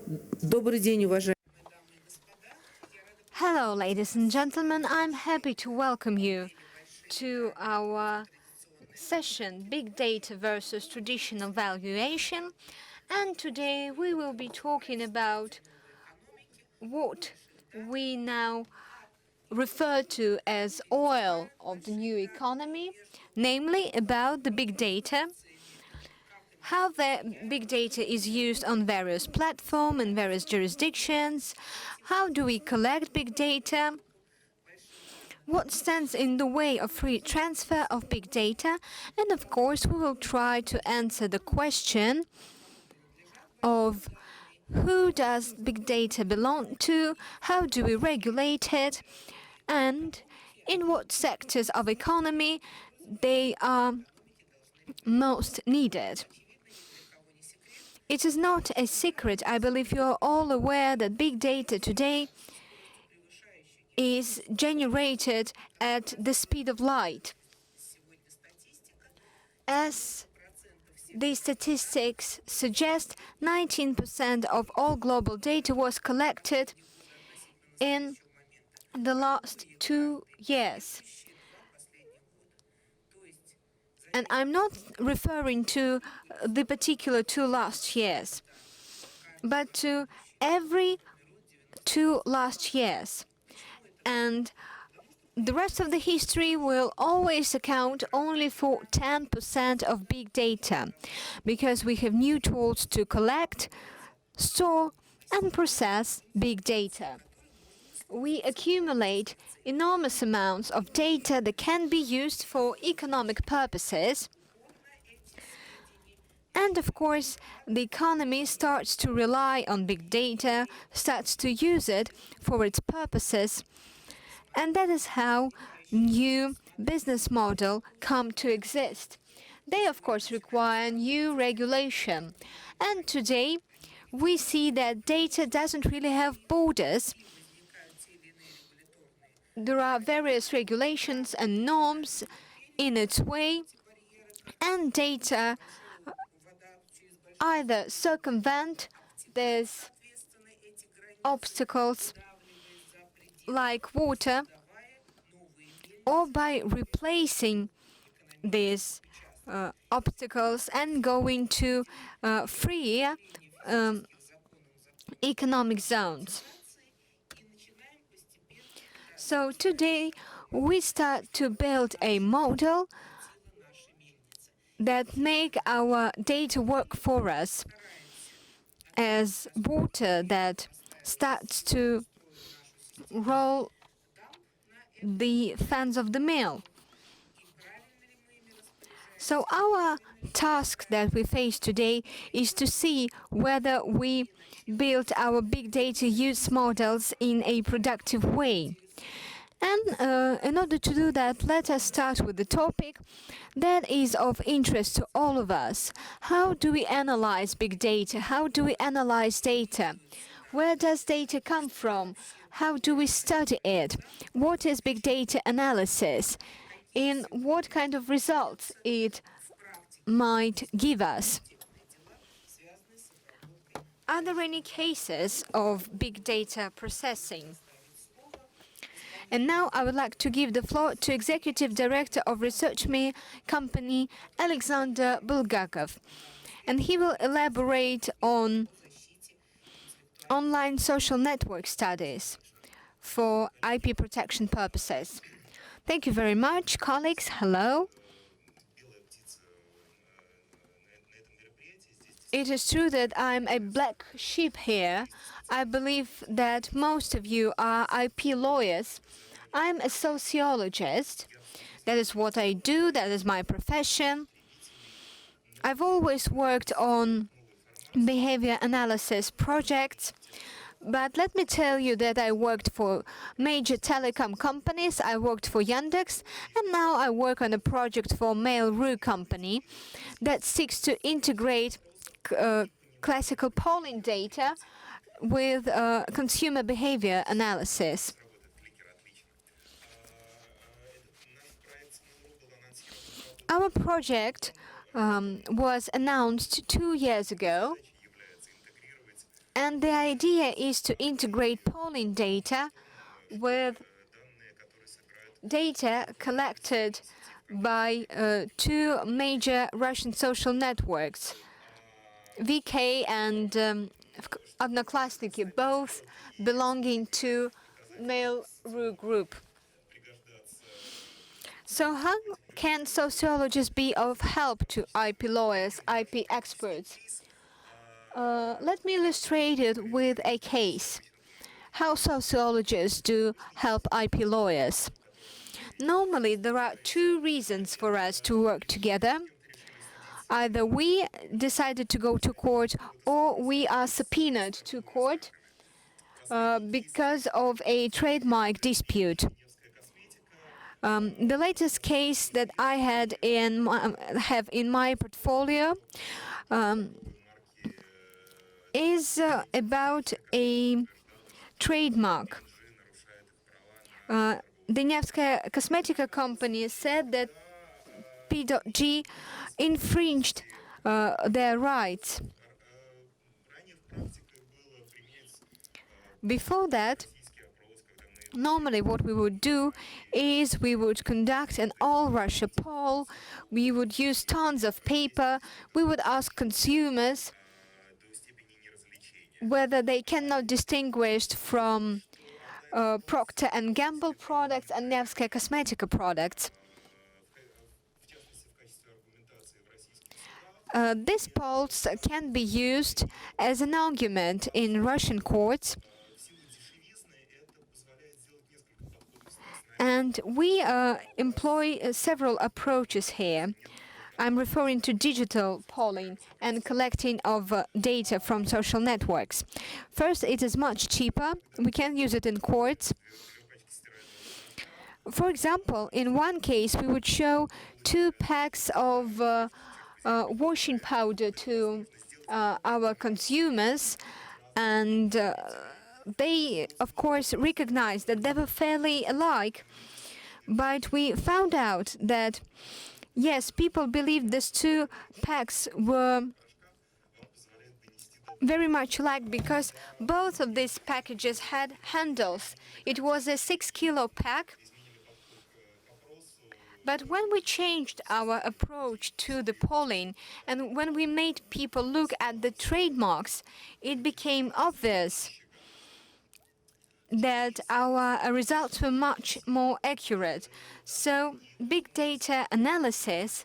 Добрый день, уважаемые. Hello, ladies and gentlemen. I'm happy to welcome you to our session, Big Data versus Traditional Valuation. And today we will be talking about what we now refer to as oil of the new economy, namely about the big data, how the big data is used on various platforms and various jurisdictions, how do we collect big data, what stands in the way of free transfer of big data, and of course we will try to answer the question of who does big data belong to, how do we regulate it, and in what sectors of economy they are most needed. It is not a secret. I believe you are all aware that big data today is generated at the speed of light. As the statistics suggest, 19% of all global data was collected in the last 2 years. And I'm not referring to the particular 2 last years, but to every 2 last years. And the rest of the history will always account only for 10% of big data, because we have new tools to collect, store, and process big data. We accumulate enormous amounts of data that can be used for economic purposes. And of course, the economy starts to rely on big data, starts to use it for its purposes. And that is how new business models come to exist. They, of course, require new regulation. And today, we see that data doesn't really have borders. There are various regulations and norms in its way, and data either circumvent these obstacles like water, or by replacing these obstacles and going to freer economic zones. So today we start to build a model that make our data work for us as water that starts to roll the fans of the mill. So our task that we face today is to see whether we build our big data use models in a productive way. And in order to do that, let us start with the topic that is of interest to all of us. How do we analyze big data? How do we analyze data? Where does data come from? How do we study it? What is big data analysis? In what kind of results it might give us? Are there any cases of big data processing? And now I would like to give the floor to Executive Director of ResearchMe company, Alexander Bulgakov. And he will elaborate on online social network studies for IP protection purposes. Thank you very much, colleagues. Hello. It is true that I'm a black sheep here. I believe that most of you are IP lawyers. I'm a sociologist. That is what I do. That is my profession. I've always worked on behavior analysis projects. But let me tell you that I worked for major telecom companies. I worked for Yandex, and now I work on a project for Mail.ru company that seeks to integrate classical polling data with consumer behavior analysis. Our project was announced 2 years ago, And the idea is to integrate polling data with data collected by two major Russian social networks, VK and Одноклассники, both belonging to Mail.ru group. So how can sociologists be of help to IP lawyers, IP experts? Let me illustrate it with a case. How sociologists do help IP lawyers. Normally, there are two reasons for us to work together. Either we decided to go to court or we are subpoenaed to court because of a trademark dispute. The latest case that I have in my portfolio is about a trademark. The Nevskaya Cosmetica company said that P.G infringed their rights. Before that, normally what we would do is we would conduct an all-Russia poll, we would use tons of paper, we would ask consumers whether they cannot distinguish from Procter & Gamble products and Nevskaya Cosmetica products. These polls can be used as an argument in Russian courts, and we employ several approaches here. I'm referring to digital polling and collecting of data from social networks. First, it is much cheaper. We can use it in courts. For example, in one case, we would show 2 packs of washing powder to our consumers, and they, of course, recognized that they were fairly alike. But we found out that, yes, people believed these 2 packs were very much alike because both of these packages had handles. It was a 6-kilo pack. But when we changed our approach to the polling and when we made people look at the trademarks, it became obvious that our results were much more accurate. So big data analysis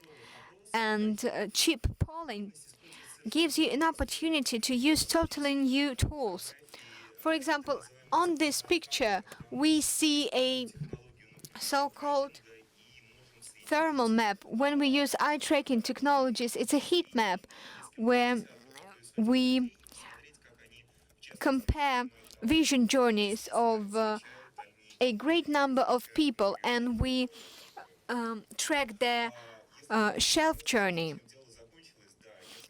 and cheap polling gives you an opportunity to use totally new tools. For example, on this picture, we see a so-called thermal map. When we use eye tracking technologies, it's a heat map where we compare vision journeys of a great number of people, and we track their shelf journey.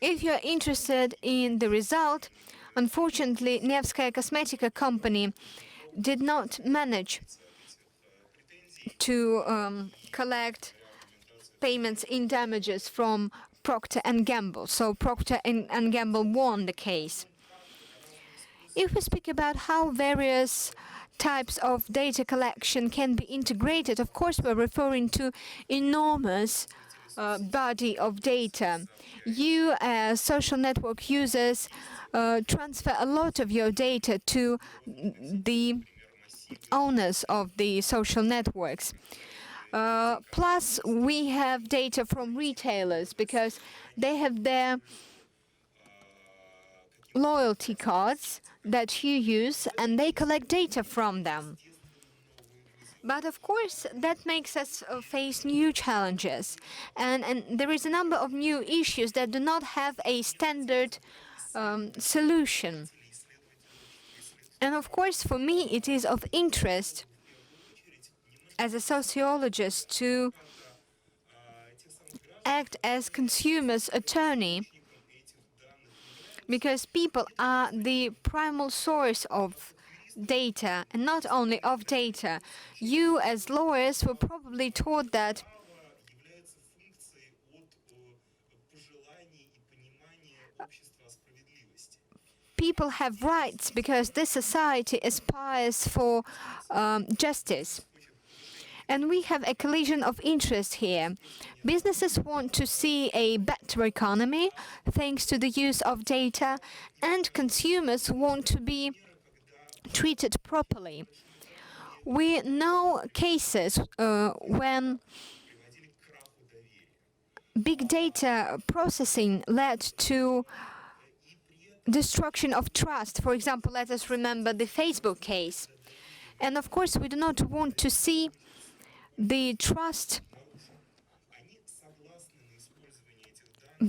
If you're interested in the result, unfortunately, Nevskaya Cosmetica company did not manage to collect payments in damages from Procter & Gamble. So Procter & Gamble won the case. If we speak about how various types of data collection can be integrated, of course we're referring to enormous body of data. You, as social network users, transfer a lot of your data to the owners of the social networks. Plus, we have data from retailers because they have their loyalty cards that you use, and they collect data from them. But of course, that makes us face new challenges, and there is a number of new issues that do not have a standard solution. And of course, for me, it is of interest as a sociologist to act as consumers' attorney, because people are the primal source of data, and not only of data. You, as lawyers, were probably taught that people have rights because this society aspires for justice. And we have a collision of interest here. Businesses want to see a better economy thanks to the use of data, and consumers want to be treated properly. We know cases when big data processing led to destruction of trust. For example, let us remember the Facebook case. And of course, we do not want to see the trust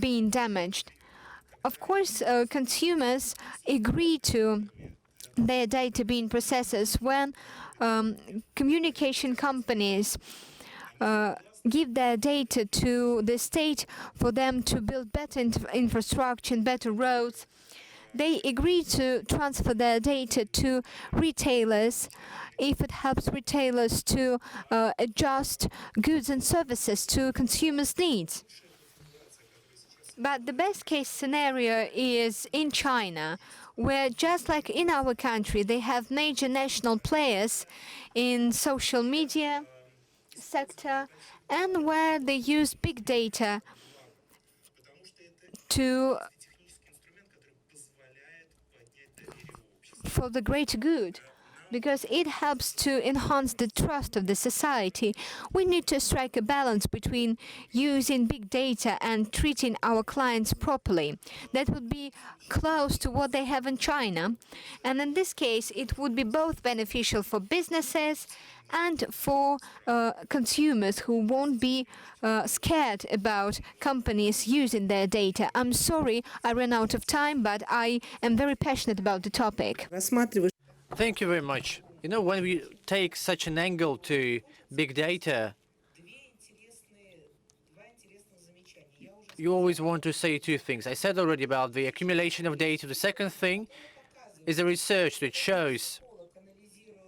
being damaged. Of course, consumers agree to their data being processed when communication companies give their data to the state for them to build better infrastructure and better roads. They agree to transfer their data to retailers if it helps retailers to adjust goods and services to consumers' needs. But the best case scenario is in China, where just like in our country, they have major national players in social media sector, and where they use big data for the greater good, because it helps to enhance the trust of the society. We need to strike a balance between using big data and treating our clients properly. That would be close to what they have in China. And in this case, it would be both beneficial for businesses and for consumers who won't be scared about companies using their data. I'm sorry I ran out of time, but I am very passionate about the topic. Thank you very much. You know, when we take such an angle to big data, you always want to say two things. I said already about the accumulation of data. The second thing is the research that shows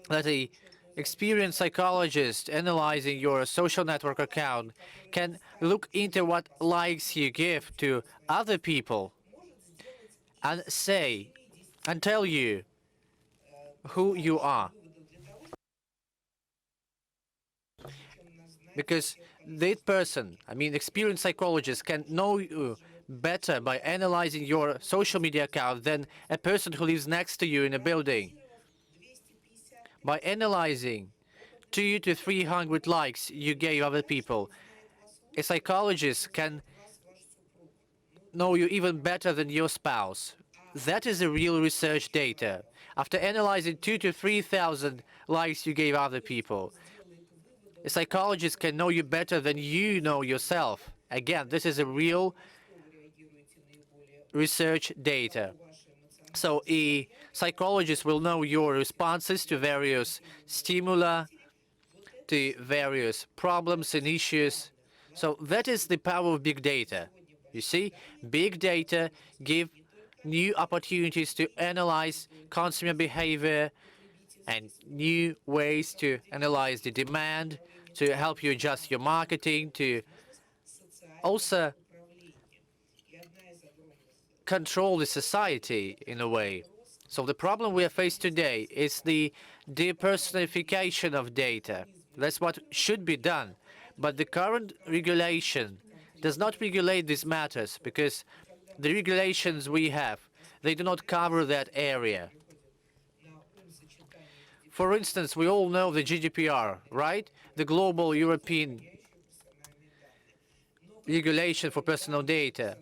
that a experienced psychologist analyzing your social network account can look into what likes you give to other people and say and tell you who you are. Because that person, experienced psychologist, can know you better by analyzing your social media account than a person who lives next to you in a building. By analyzing 200 to 300 likes you gave other people, a psychologist can know you even better than your spouse. That is a real research data. After analyzing 2,000 to 3,000 likes you gave other people, a psychologist can know you better than you know yourself. Again, this is a real research data. So a psychologist will know your responses to various stimuli, to various problems and issues. So that is the power of big data. You see, big data give new opportunities to analyze consumer behavior and new ways to analyze the demand, to help you adjust your marketing, to also control the society in a way. So the problem we are faced today is the depersonification of data. That's what should be done. But the current regulation does not regulate these matters because the regulations we have, they do not cover that area. For instance, we all know the GDPR, right? The global European regulation for personal data.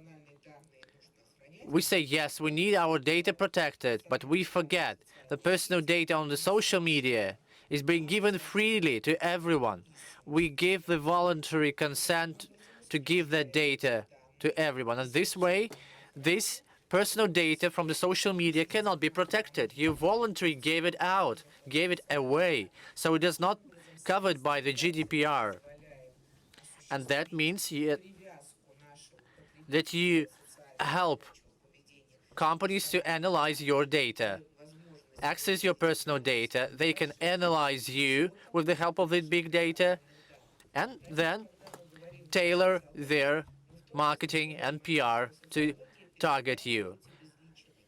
We say, yes, we need our data protected, but we forget that personal data on the social media is being given freely to everyone. We give the voluntary consent to give that data to everyone. And this way, this personal data from the social media cannot be protected. You voluntarily gave it out, gave it away, so it is not covered by the GDPR. And that means that you help companies to analyze your data, access your personal data. They can analyze you with the help of the big data, and then tailor their marketing and PR to target you.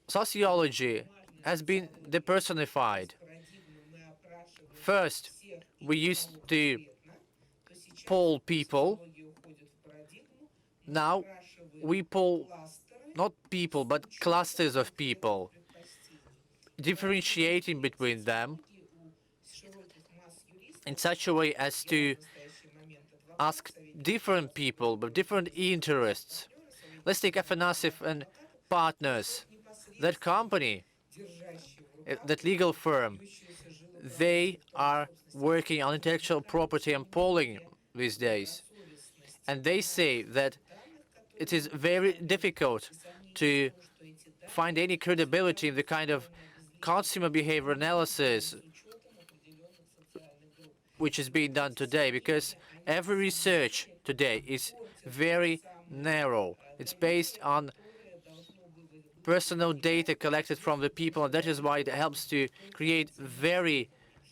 sociology has been depersonified. First, we used to poll people. Now we poll not people, but clusters of people, differentiating between them in such a way as to ask different people with different interests. Let's take Afanasyev and partners. That company, that legal firm, they are working on intellectual property and polling these days. And they say that it is very difficult to find any credibility in the kind of consumer behavior analysis which is being done today, because every research today is very narrow. It's based on personal data collected from the people, and that is why it helps to create very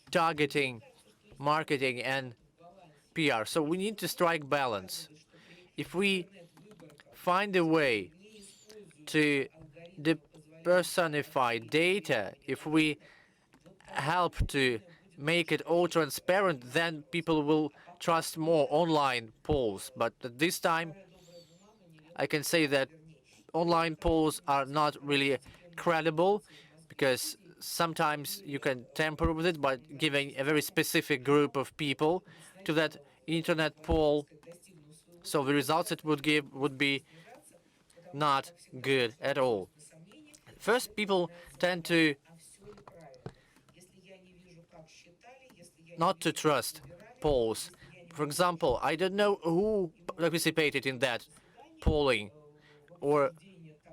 targeting marketing and PR. So we need to strike balance. If we find a way to depersonify data, if we help to make it all transparent, then people will trust more online polls. But at this time, I can say that online polls are not really credible, because sometimes you can tamper with it by giving a very specific group of people to that internet poll. So the results it would give would be not good at all. First, people tend to not to trust polls. For example, I don't know who participated in that polling, or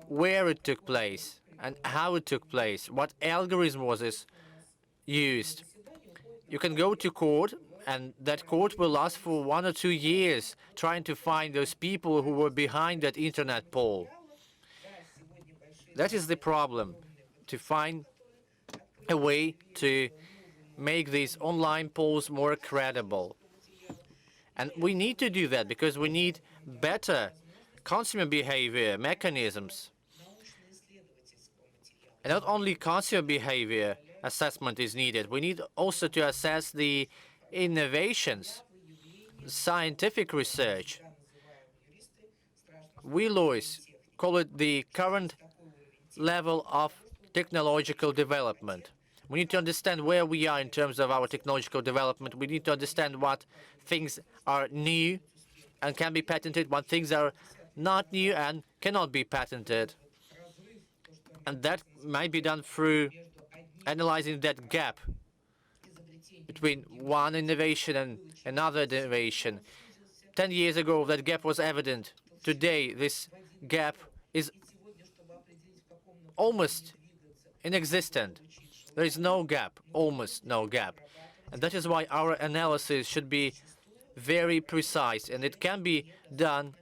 where it took place, and how it took place, what algorithm was this used. You can go to court, and that court will last for 1 or 2 years trying to find those people who were behind that internet poll. That is the problem, to find a way to make these online polls more credible. And we need to do that because we need better consumer behavior mechanisms. And not only consumer behavior assessment is needed, we need also to assess the innovations, scientific research. We lawyers call it the current level of technological development. We need to understand where we are in terms of our technological development. We need to understand what things are new and can be patented, what things are not new and cannot be patented. And that might be done through analyzing that gap between one innovation and another innovation. 10 years ago, that gap was evident. Today, this gap is almost inexistent. There is no gap, almost no gap. And that is why our analysis should be very precise, and it can be done.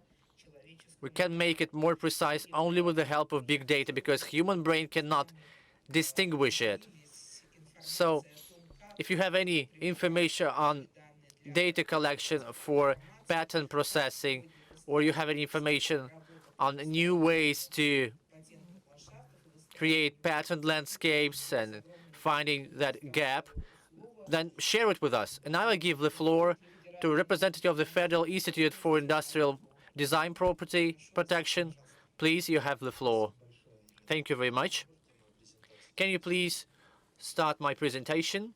We can make it more precise only with the help of big data, because human brain cannot distinguish it. So if you have any information on data collection for patent processing, or you have any information on new ways to create patent landscapes and finding that gap, then share it with us. And now I give the floor to a representative of the Federal Institute for Industrial Design Property Protection. Please, you have the floor. Thank you very much. Can you please start my presentation?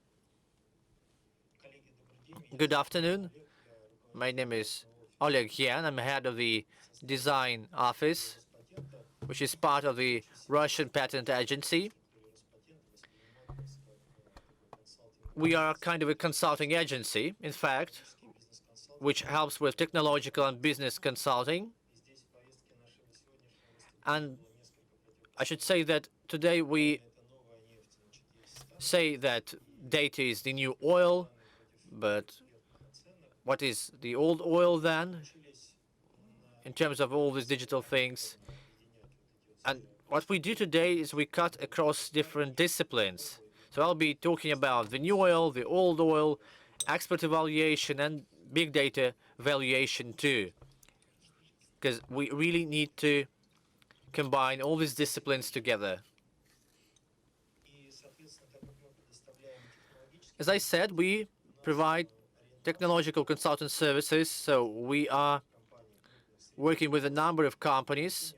Good afternoon. My name is Oleg Yan. I'm head of the design office, which is part of the Russian Patent Agency. We are kind of a consulting agency, in fact, which helps with technological and business consulting. And I should say that today we say that data is the new oil, but what is the old oil then, in terms of all these digital things? And what we do today is we cut across different disciplines. So I'll be talking about the new oil, the old oil, expert evaluation, and big data valuation too, because we really need to combine all these disciplines together. As I said, we provide technological consultant services, so we are working with a number of companies,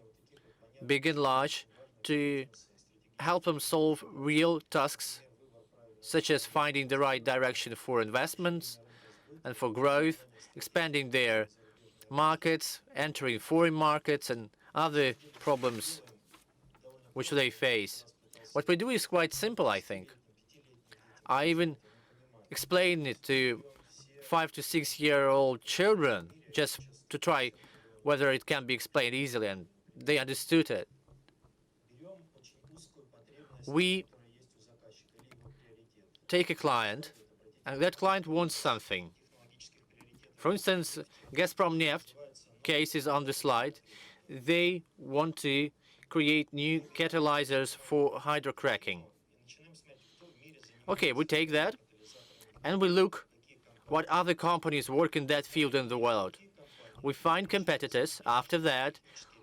big and large, to help them solve real tasks, such as finding the right direction for investments and for growth, expanding their markets, entering foreign markets, and other problems which they face. What we do is quite simple, I think. I even explain it to 5 to 6 year old children just to try whether it can be explained easily, and they understood it. We take a client, and that client wants something. For instance, Gazprom Neft case is on the slide. They want to create new catalyzers for hydrocracking. Okay, we take that and we look what other companies work in that field in the world. We find competitors. After that,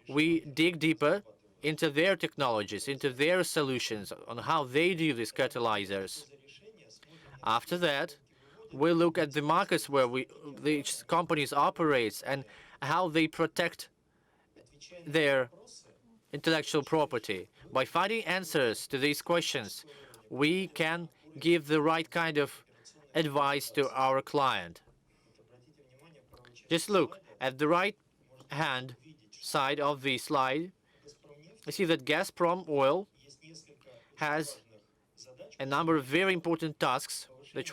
we dig deeper into their technologies, into their solutions, on how they do these catalyzers. After that, we look at the markets where these companies operate and how they protect their intellectual property. By finding answers to these questions, we can give the right kind of advice to our client. Just look at the right hand side of the slide. You see that Gazprom Oil has a number of very important tasks that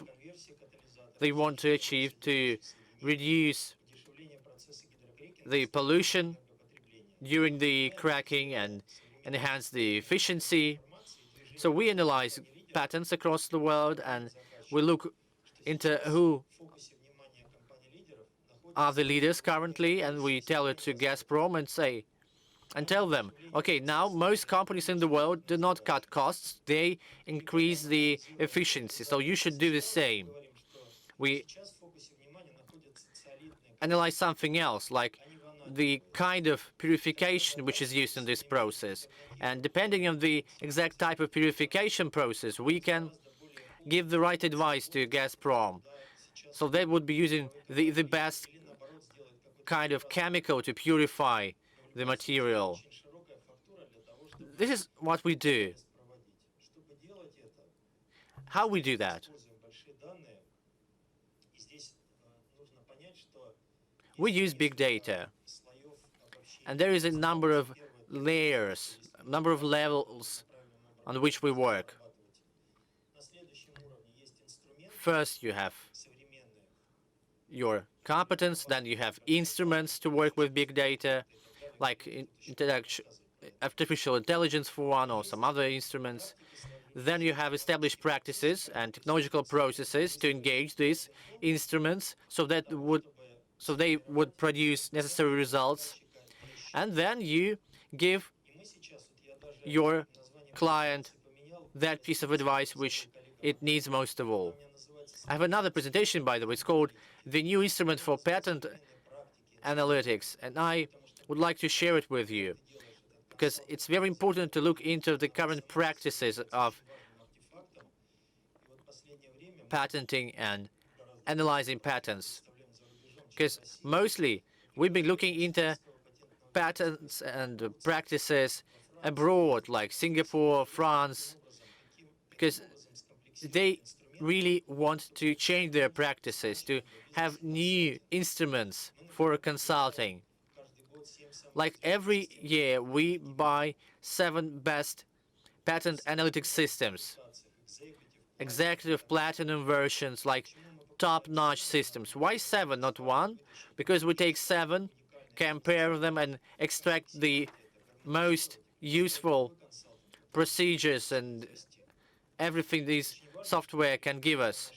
they want to achieve to reduce the pollution during the cracking and enhance the efficiency. So we analyze patents across the world and we look into who are the leaders currently, and we tell it to Gazprom and tell them, okay, now most companies in the world do not cut costs, they increase the efficiency, so you should do the same. We analyze something else, like the kind of purification which is used in this process. And depending on the exact type of purification process, we can give the right advice to Gazprom. So they would be using the best kind of chemical to purify the material. This is what we do. How we do that? We use big data, and there is a number of layers, a number of levels on which we work. First, you have your competence, then you have instruments to work with big data, like artificial intelligence for one, or some other instruments. Then you have established practices and technological processes to engage these instruments so they would produce necessary results. And then you give your client that piece of advice which it needs most of all. I have another presentation, by the way. It's called The New Instrument for Patent Analytics, and I would like to share it with you because it's very important to look into the current practices of patenting and analyzing patents. Because mostly we've been looking into patents and practices abroad, like Singapore, France, because they really want to change their practices, to have new instruments for consulting. Like every year, we buy 7 best patent analytics systems, executive platinum versions, like top-notch systems. Why 7, not 1? Because we take 7, compare them, and extract the most useful procedures and everything this software can give us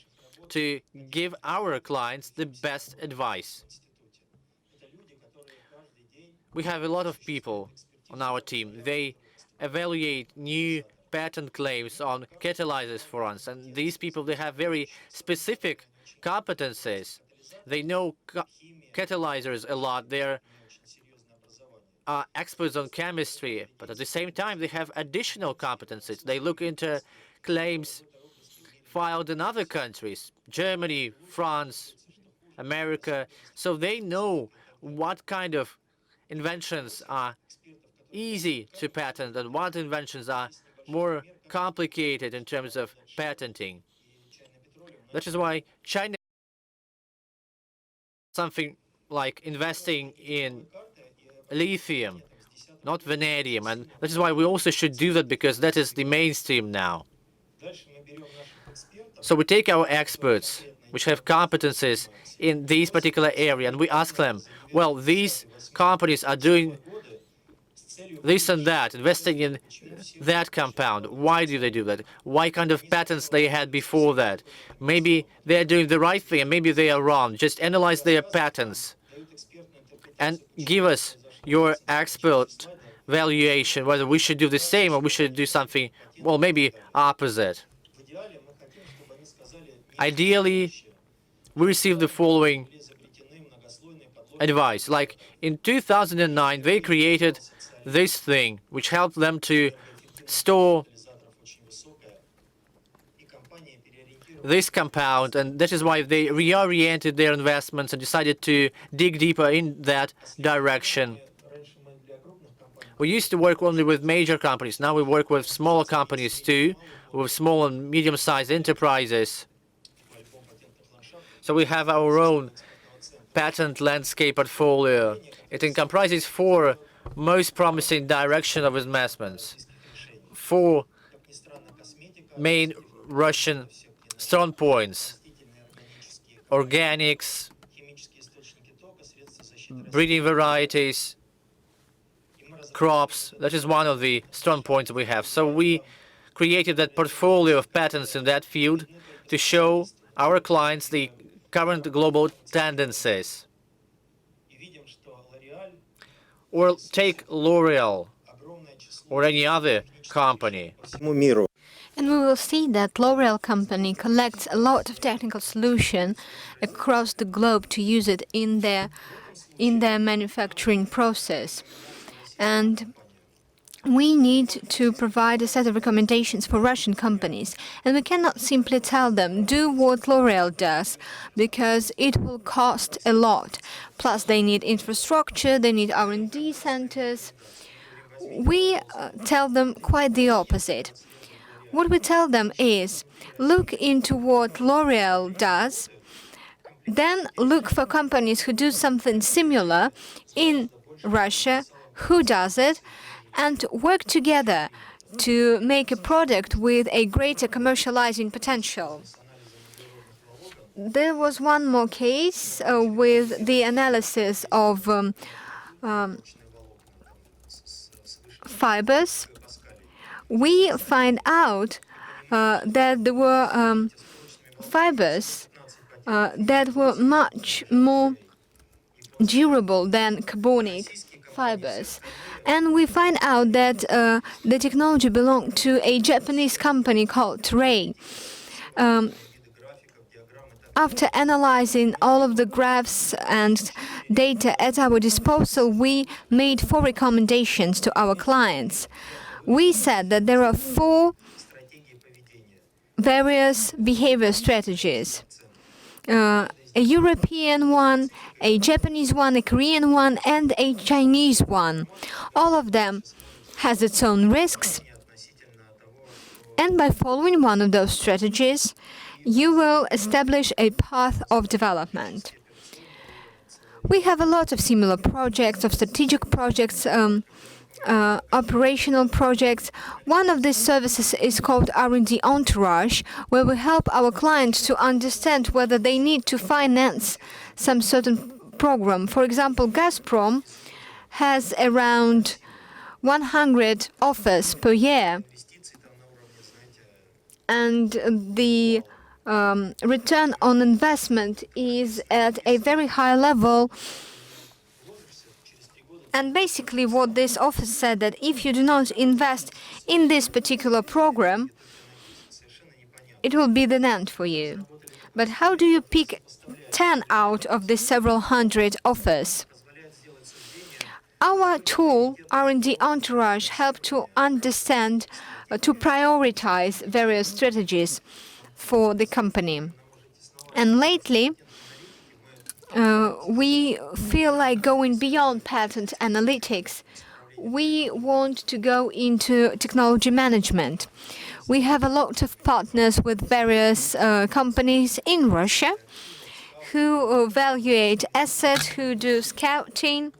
to give our clients the best advice. We have a lot of people on our team. They evaluate new patent claims on catalyzers for us, and these people, they have very specific competences. They know catalyzers a lot. They're experts on chemistry, but at the same time, they have additional competencies. They look into claims filed in other countries, Germany, France, America, so they know what kind of inventions are easy to patent and what inventions are more complicated in terms of patenting. That is why China something like investing in lithium, not vanadium, and that is why we also should do that because that is the mainstream now. So we take our experts, which have competencies in these particular area, and we ask them, well, these companies are doing this and that, investing in that compound. Why do they do that? What kind of patents they had before that? Maybe they're doing the right thing and maybe they are wrong. Just analyze their patents and give us your expert valuation, whether we should do the same or we should do something, well, maybe opposite. Ideally, we received the following advice. Like in 2009, they created this thing, which helped them to store this compound, and that is why they reoriented their investments and decided to dig deeper in that direction. We used to work only with major companies. Now we work with smaller companies too, with small and medium-sized enterprises. So we have our own patent landscape portfolio. It comprises 4 most promising direction of investments, 4 main Russian strong points: organics, breeding varieties, crops. That is one of the strong points we have. So we created that portfolio of patents in that field to show our clients the current global tendencies. Or take L'Oreal or any other company. And we will see that L'Oreal company collects a lot of technical solution across the globe to use it in their manufacturing process. And we need to provide a set of recommendations for Russian companies. And we cannot simply tell them, do what L'Oreal does, because it will cost a lot. Plus, they need infrastructure, they need R&D centers. We tell them quite the opposite. What we tell them is, look into what L'Oreal does, then look for companies who do something similar in Russia, who does it, and work together to make a product with a greater commercializing potential. There was one more case with the analysis of fibers. We find out that there were fibers that were much more durable than carbonic fibers. And we find out that the technology belonged to a Japanese company called Terray. After analyzing all of the graphs and data at our disposal, we made 4 recommendations to our clients. We said that there are 4 various behavior strategies. A European one, a Japanese one, a Korean one, and a Chinese one. All of them has its own risks. And by following one of those strategies, you will establish a path of development. We have a lot of similar projects, of strategic projects, operational projects. One of these services is called R&D Entourage, where we help our clients to understand whether they need to finance some certain program. For example, Gazprom has around 100 offers per year, and the return on investment is at a very high level. And basically what this office said, that if you do not invest in this particular program, it will be the end for you. But how do you pick 10 out of the several hundred offers? Our tool, R&D Entourage, helped to understand, to prioritize various strategies. for the company. And lately, we feel like going beyond patent analytics. We want to go into technology management. We have a lot of partners with various companies in Russia who evaluate assets, who do scouting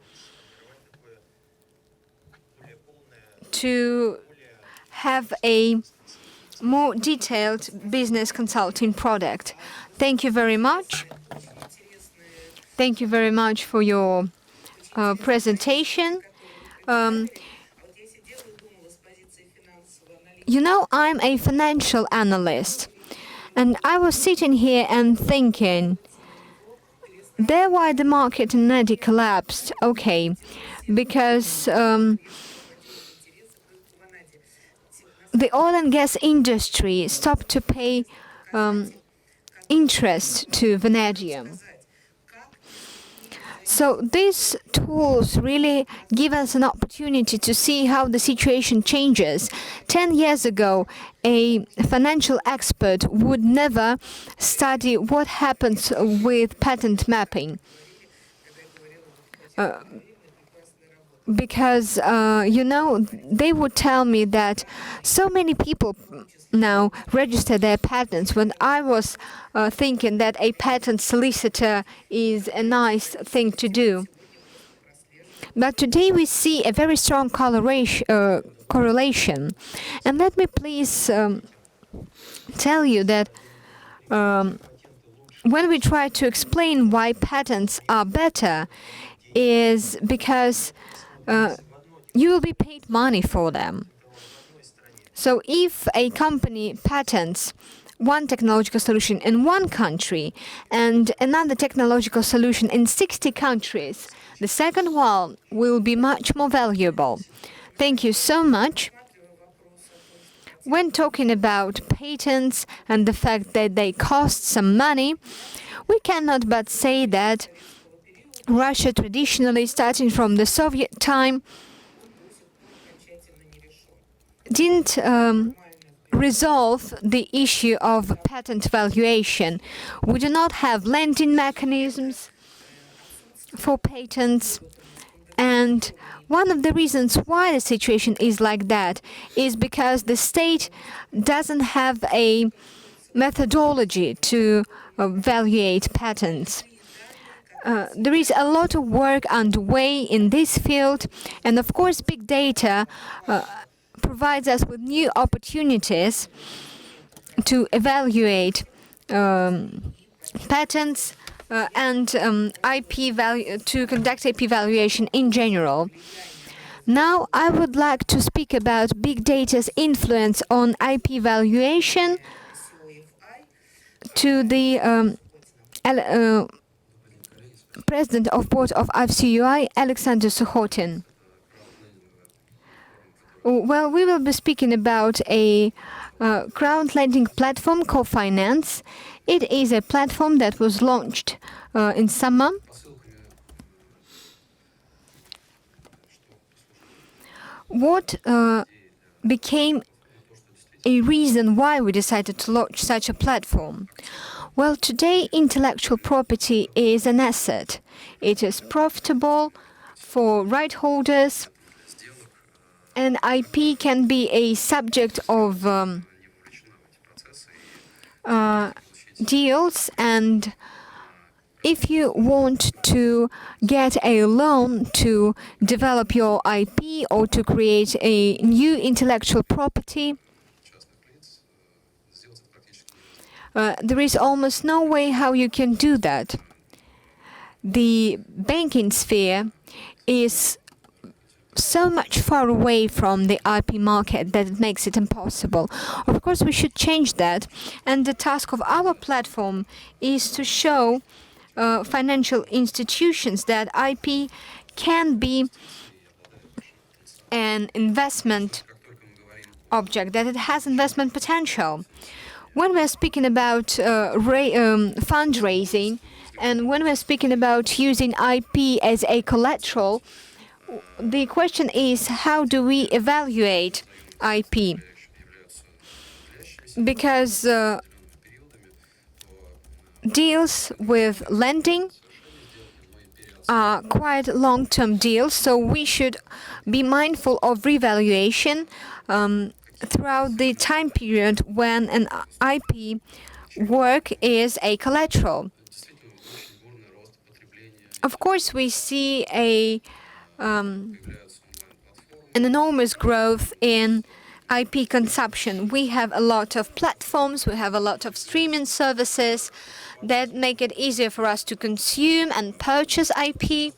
to have a more detailed business consulting product. Thank you very much. Thank you very much for your presentation. You know, I'm a financial analyst, and I was sitting here and thinking, there why the market nearly collapsed. Okay, because the oil and gas industry stopped to pay interest to vanadium. So these tools really give us an opportunity to see how the situation changes. 10 years ago, a financial expert would never study what happens with patent mapping. Because, you know, they would tell me that so many people now register their patents when I was thinking that a patent solicitor is a nice thing to do. But today we see a very strong correlation. And let me please tell you that when we try to explain why patents are better, is because you will be paid money for them. So if a company patents one technological solution in one country and another technological solution in 60 countries, the second one will be much more valuable. Thank you so much. When talking about patents and the fact that they cost some money, we cannot but say that Russia traditionally, starting from the Soviet time, didn't resolve the issue of patent valuation. We do not have lending mechanisms for patents. And one of the reasons why the situation is like that is because the state doesn't have a methodology to evaluate patents. There is a lot of work underway in this field, and of course big data provides us with new opportunities to evaluate patents and IP value, to conduct IP valuation in general. Now I would like to speak about big data's influence on IP valuation to the President of Board of IPQuorum, Alexander Sukhotin. Well, we will be speaking about a crowd lending platform, Co-Finance. It is a platform that was launched in summer. What became a reason why we decided to launch such a platform? Well, today intellectual property is an asset. It is profitable for right holders, and IP can be a subject of deals. And if you want to get a loan to develop your IP or to create a new intellectual property, there is almost no way how you can do that. The banking sphere is so much far away from the IP market that it makes it impossible. Of course, we should change that, and the task of our platform is to show financial institutions that IP can be an investment object, that it has investment potential. When we're speaking about fundraising, and when we're speaking about using IP as a collateral, the question is, how do we evaluate IP? Because deals with lending are quite long-term deals, so we should be mindful of revaluation throughout the time period when an IP work is a collateral. Of course, we see an enormous growth in IP consumption. We have a lot of platforms, we have a lot of streaming services that make it easier for us to consume and purchase IP.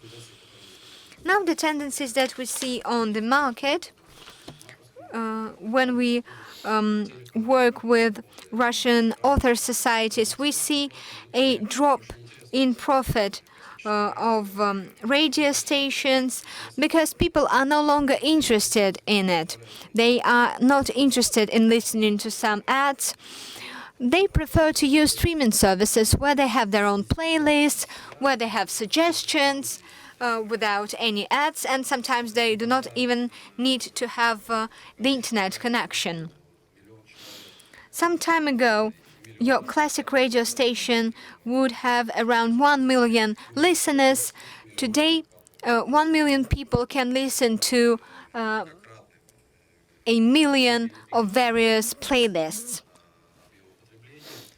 Now, the tendencies that we see on the market when we work with Russian author societies, we see a drop in profit of radio stations because people are no longer interested in it. They are not interested in listening to some ads. They prefer to use streaming services where they have their own playlists, where they have suggestions without any ads, and sometimes they do not even need to have the internet connection. Some time ago, your classic radio station would have around 1 million listeners. Today, 1 million people can listen to a million of various playlists.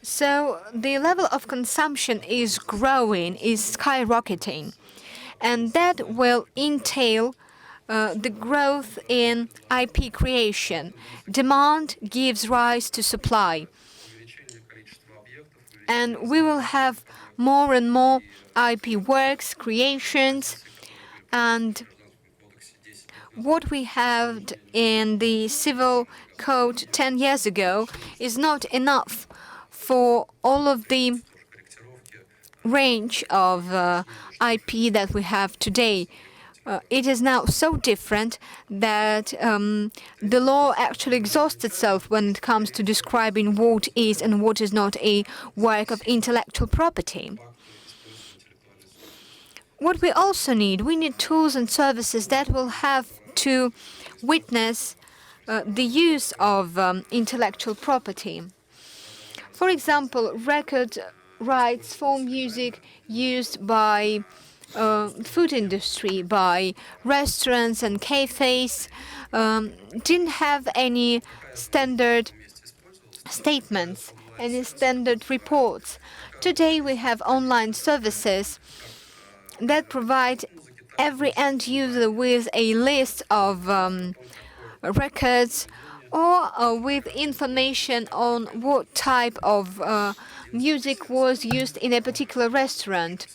So the level of consumption is growing, is skyrocketing, and that will entail the growth in IP creation. Demand gives rise to supply. And we will have more and more IP works, creations, and what we had in the Civil Code 10 years ago is not enough for all of the range of IP that we have today. It is now so different that the law actually exhausts itself when it comes to describing what is and what is not a work of intellectual property. What we also need, we need tools and services that will have to witness the use of intellectual property. For example, record rights for music used by food industry, by restaurants and cafes, didn't have any standard statements, any standard reports. Today we have online services that provide every end user with a list of records or with information on what type of music was used in a particular restaurant.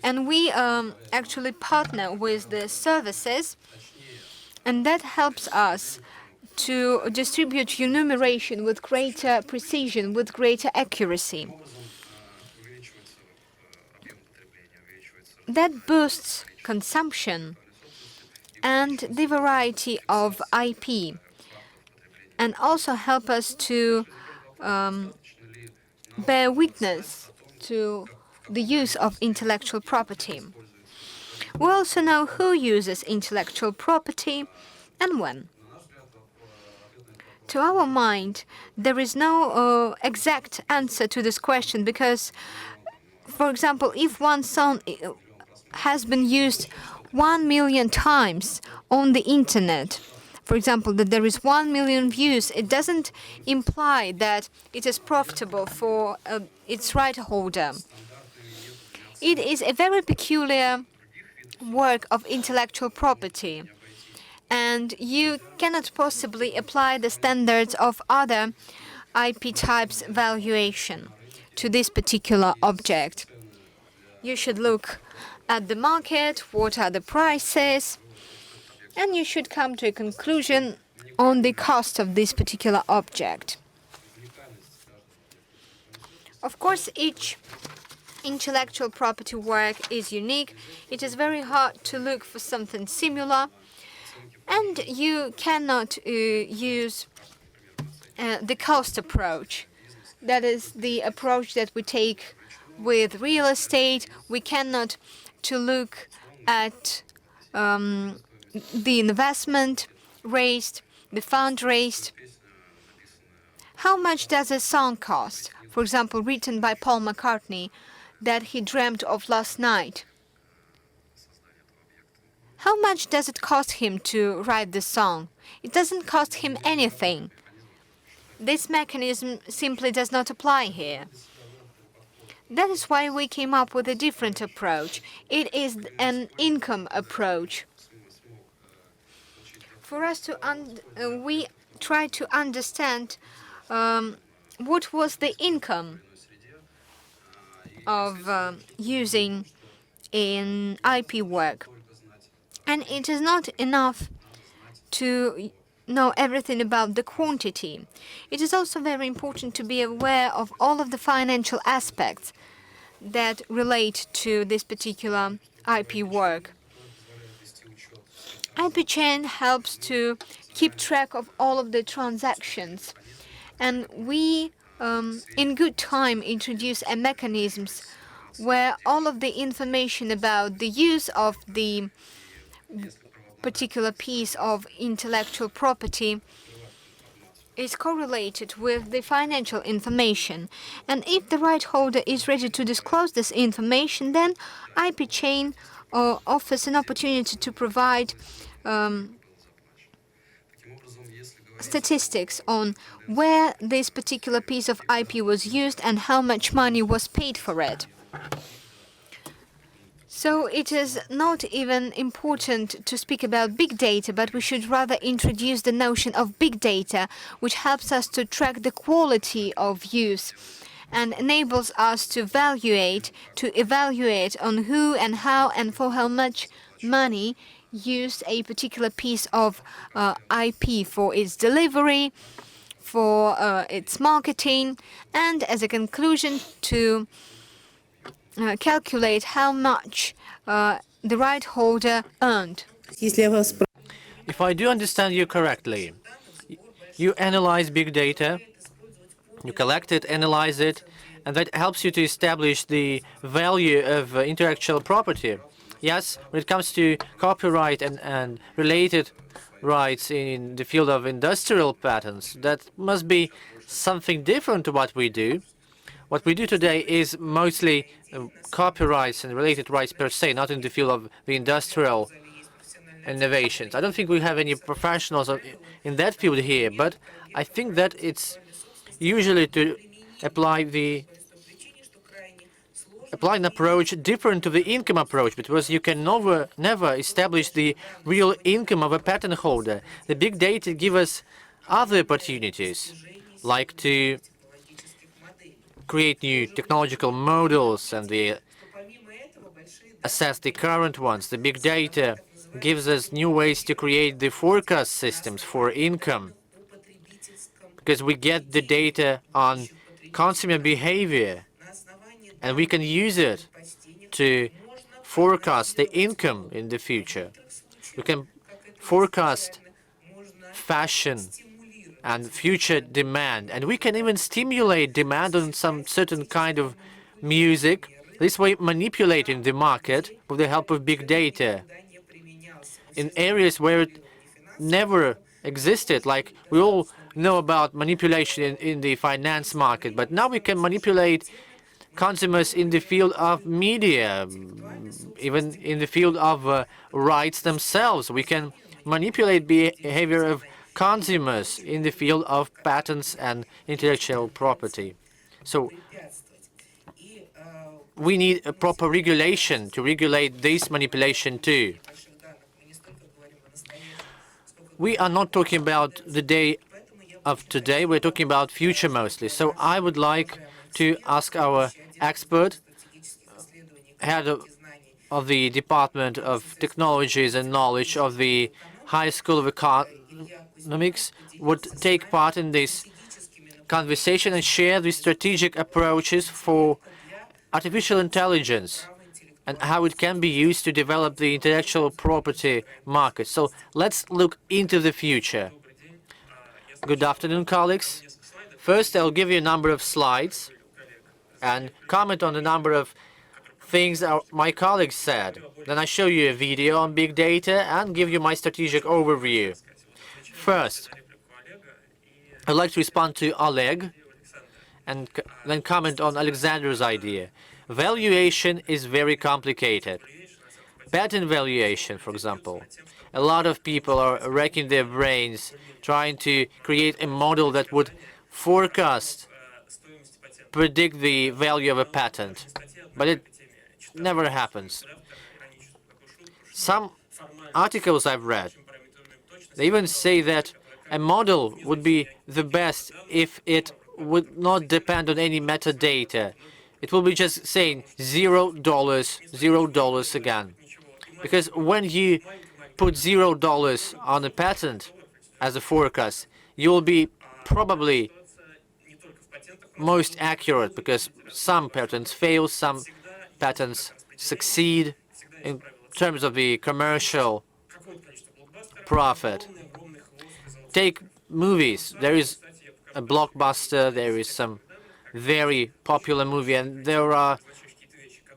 And we actually partner with the services, and that helps us to distribute enumeration with greater precision, with greater accuracy. That boosts consumption and the variety of IP, and also help us to bear witness to the use of intellectual property. We also know who uses intellectual property and when. To our mind, there is no exact answer to this question because, for example, if one song has been used 1 million times on the internet, for example, that there is 1 million views, it doesn't imply that it is profitable for its right holder. It is a very peculiar work of intellectual property, and you cannot possibly apply the standards of other IP types valuation to this particular object. You should look at the market, what are the prices, and you should come to a conclusion on the cost of this particular object. Of course, each intellectual property work is unique. It is very hard to look for something similar, and you cannot use the cost approach. That is the approach that we take with real estate. We cannot to look at the investment raised, the fund raised, How much does a song cost? For example, written by Paul McCartney, that he dreamt of last night. How much does it cost him to write the song? It doesn't cost him anything. This mechanism simply does not apply here. That is why we came up with a different approach. It is an income approach. For us to we try to understand what was the income of using an IP work. And it is not enough to know everything about the quantity. It is also very important to be aware of all of the financial aspects that relate to this particular IP work. IP chain helps to keep track of all of the transactions, and we in good time introduce a mechanisms where all of the information about the use of the particular piece of intellectual property is correlated with the financial information. And if the right holder is ready to disclose this information, then IP chain offers an opportunity to provide statistics on where this particular piece of IP was used and how much money was paid for it. So it is not even important to speak about big data, but we should rather introduce the notion of big data, which helps us to track the quality of use and enables us to evaluate on who and how and for how much money used a particular piece of IP for its delivery, for its marketing, and as a conclusion to calculate how much the right holder earned. If I do understand you correctly, you analyze big data, you collect it, analyze it, and that helps you to establish the value of intellectual property. Yes, when it comes to copyright and related rights in the field of industrial patents, that must be something different to what we do. What we do today is mostly copyrights and related rights per se, not in the field of the industrial innovations. I don't think we have any professionals in that field here, but I think that it's usually to apply an approach different to the income approach, because you can never establish the real income of a patent holder. The big data give us other opportunities, like to create new technological models and assess the current ones. The big data gives us new ways to create the forecast systems for income, because we get the data on consumer behavior, and we can use it to forecast the income in the future. We can forecast fashion and future demand, and we can even stimulate demand on some certain kind of music, this way manipulating the market with the help of big data in areas where it never existed. Like we all know about manipulation in the finance market, but now we can manipulate consumers in the field of media, even in the field of rights themselves. We can manipulate behavior of consumers in the field of patents and intellectual property. So we need a proper regulation to regulate this manipulation too. We are not talking about the day of today, we're talking about future mostly. So I would like to ask our expert, head of the Department of Technologies and Knowledge of the High School of Economics, would take part in this conversation and share the strategic approaches for artificial intelligence and how it can be used to develop the intellectual property market. So let's look into the future. Good afternoon, colleagues. First, I'll give you a number of slides and comment on the number of things my colleagues said. Then I show you a video on big data and give you my strategic overview. First, I'd like to respond to Oleg and then comment on Alexander's idea. Valuation is very complicated. Patent valuation, for example. A lot of people are racking their brains trying to create a model that would forecast, predict the value of a patent, but it never happens. Some articles I've read, they even say that a model would be the best if it would not depend on any metadata. It will be just saying $0, $0 again. Because when you put $0 on a patent as a forecast, you will be probably most accurate, because some patents fail, some patents succeed in terms of the commercial profit. Take movies. There is a blockbuster, there is some very popular movie, and there are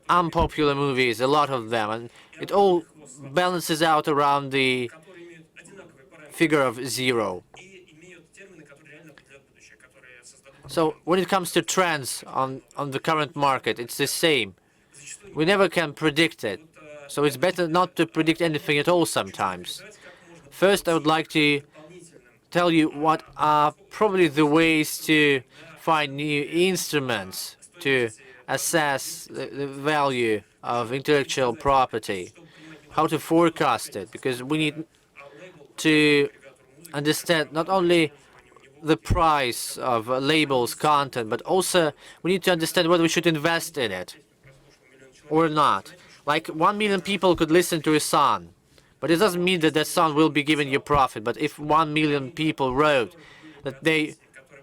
unpopular movies, a lot of them, and it all balances out around the figure of 0. So when it comes to trends on the current market, it's the same. We never can predict it. So it's better not to predict anything at all sometimes. First, I would like to tell you what are probably the ways to find new instruments to assess the value of intellectual property, how to forecast it, because we need to understand not only the price of labels, content, but also we need to understand whether we should invest in it or not. Like 1 million people could listen to a song, but it doesn't mean that that song will be giving you profit. But if 1 million people wrote that they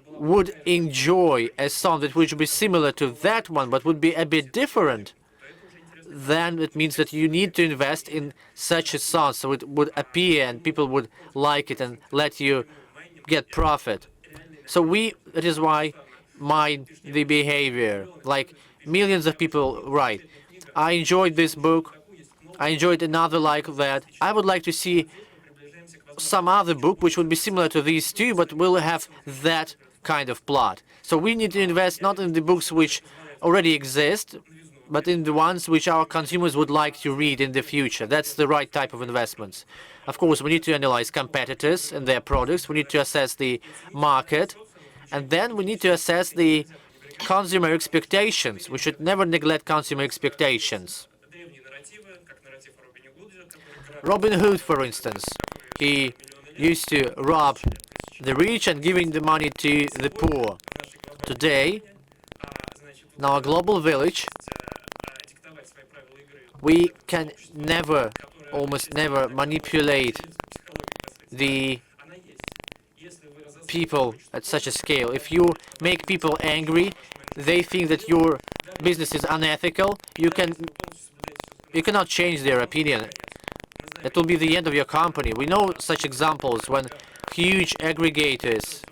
would enjoy a song that would be similar to that one, but would be a bit different, then it means that you need to invest in such a song so it would appear and people would like it and let you get profit. So that is why mind the behavior. Like millions of people write, I enjoyed this book, I enjoyed another like that. I would like to see some other book which would be similar to these two, but will have that kind of plot. So we need to invest not in the books which already exist, but in the ones which our consumers would like to read in the future. That's the right type of investments. Of course, we need to analyze competitors and their products. We need to assess the market. And then we need to assess the consumer expectations. We should never neglect consumer expectations. Robin Hood, for instance, he used to rob the rich and giving the money to the poor. Today, in our global village, we can never, almost never, manipulate the people at such a scale. If you make people angry, they think that your business is unethical, you cannot change their opinion. It will be the end of your company. We know such examples when huge aggregators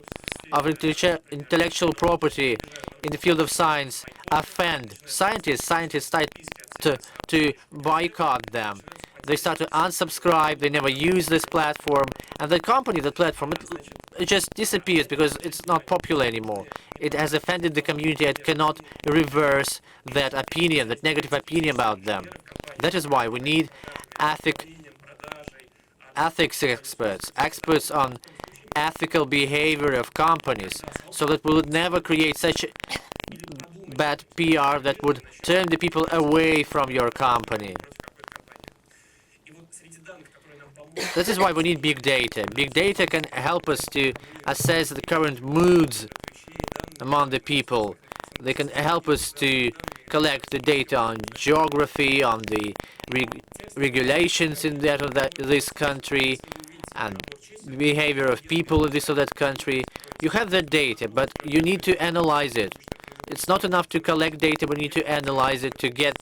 of intellectual property in the field of science offend scientists. Scientists start to boycott them. They start to unsubscribe. They never use this platform, and the company, the platform, it just disappears because it's not popular anymore. It has offended the community. It cannot reverse that opinion, that negative opinion about them. That is why we need ethics experts, experts on ethical behavior of companies, so that we would never create such bad PR that would turn the people away from your company. This is why we need big data. Big data can help us to assess the current moods among the people. They can help us to collect the data on geography, on the regulations in that or this country, and the behavior of people in this or that country. You have that data, but you need to analyze it. It's not enough to collect data, we need to analyze it to get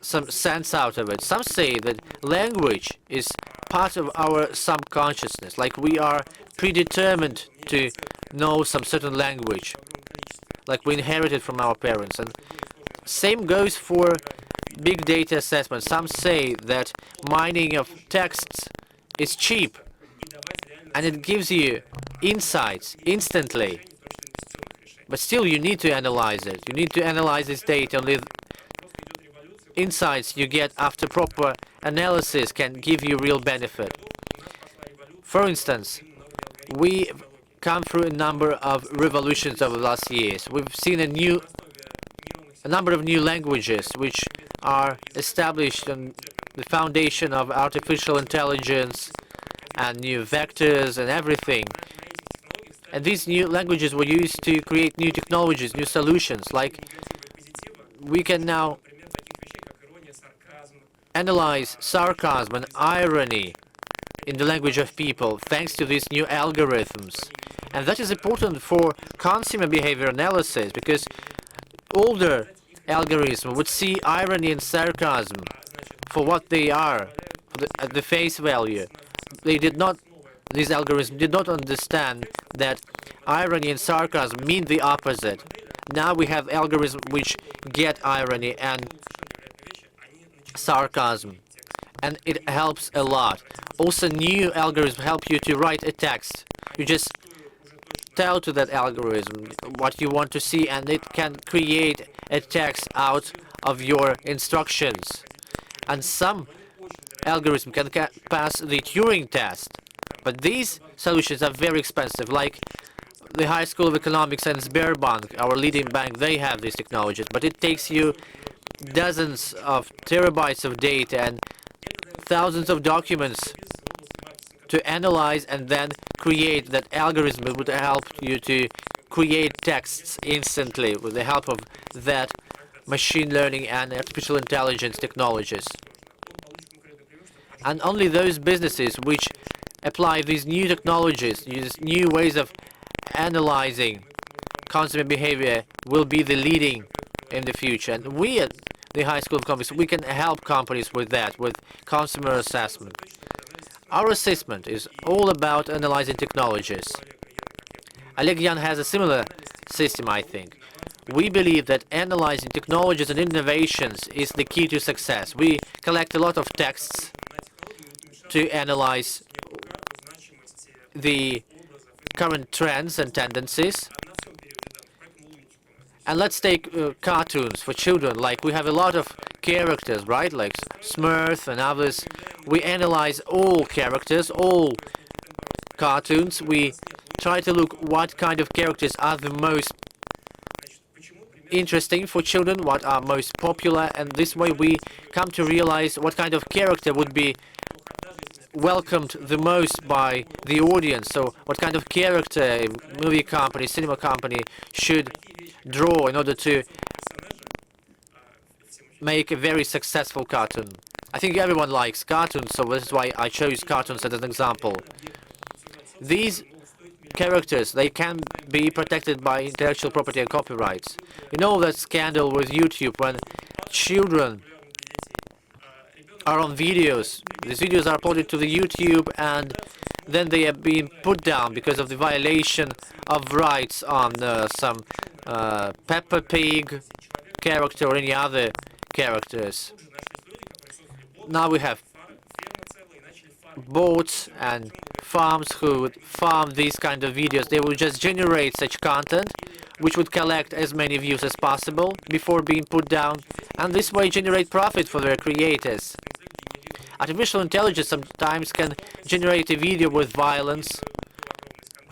some sense out of it. Some say that language is part of our subconsciousness, like we are predetermined to know some certain language, like we inherited from our parents. And same goes for big data assessment. Some say that mining of texts is cheap, and it gives you insights instantly. But still, you need to analyze it. You need to analyze this data. Only insights you get after proper analysis can give you real benefit. For instance, we come through a number of revolutions over the last years. We've seen a number of new languages which are established on the foundation of artificial intelligence and new vectors and everything. And these new languages were used to create new technologies, new solutions. Like, we can now analyze sarcasm and irony in the language of people thanks to these new algorithms. And that is important for consumer behavior analysis, because older algorithms would see irony and sarcasm for what they are, at the face value. These algorithms did not understand that irony and sarcasm mean the opposite. Now we have algorithms which get irony and sarcasm, and it helps a lot. Also, new algorithms help you to write a text. You just tell to that algorithm what you want to see, and it can create a text out of your instructions. And some algorithm can pass the Turing test, but these solutions are very expensive. Like the High School of Economics and Sberbank, our leading bank, they have these technologies, but it takes you dozens of terabytes of data and thousands of documents to analyze and then create that algorithm that would help you to create texts instantly with the help of that machine learning and artificial intelligence technologies. And only those businesses which apply these new technologies, these new ways of analyzing consumer behavior, will be the leading in the future. And we at the High School of Economics, we can help companies with that, with consumer assessment. Our assessment is all about analyzing technologies. Oleg Yan has a similar system, I think. We believe that analyzing technologies and innovations is the key to success. We collect a lot of texts to analyze the current trends and tendencies. And let's take cartoons for children. Like, we have a lot of characters, right? Like Smurf and others. We analyze all characters, all cartoons. We try to look what kind of characters are the most interesting for children, what are most popular, and this way we come to realize what kind of character would be welcomed the most by the audience. So what kind of character a movie company, cinema company should draw in order to make a very successful cartoon. I think everyone likes cartoons, so this is why I chose cartoons as an example. These characters, they can be protected by intellectual property and copyrights. You know that scandal with YouTube when children are on videos. These videos are uploaded to the YouTube and then they are being put down because of the violation of rights on some Peppa Pig character or any other characters. Now we have bots and farms who would farm these kind of videos. They will just generate such content which would collect as many views as possible before being put down, and this way generate profit for their creators. Artificial intelligence sometimes can generate a video with violence,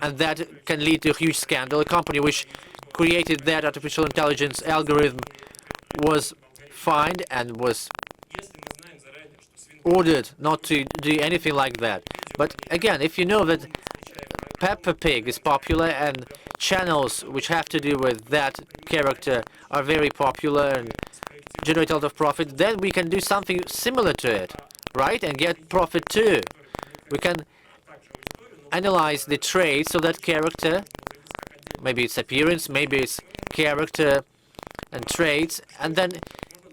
and that can lead to a huge scandal. A company which created that artificial intelligence algorithm was fined and was ordered not to do anything like that. But again, if you know that Peppa Pig is popular and channels which have to do with that character are very popular and generate a lot of profit, then we can do something similar to it, right? And get profit too. We can analyze the traits of that character, maybe its appearance, maybe its character and traits, and then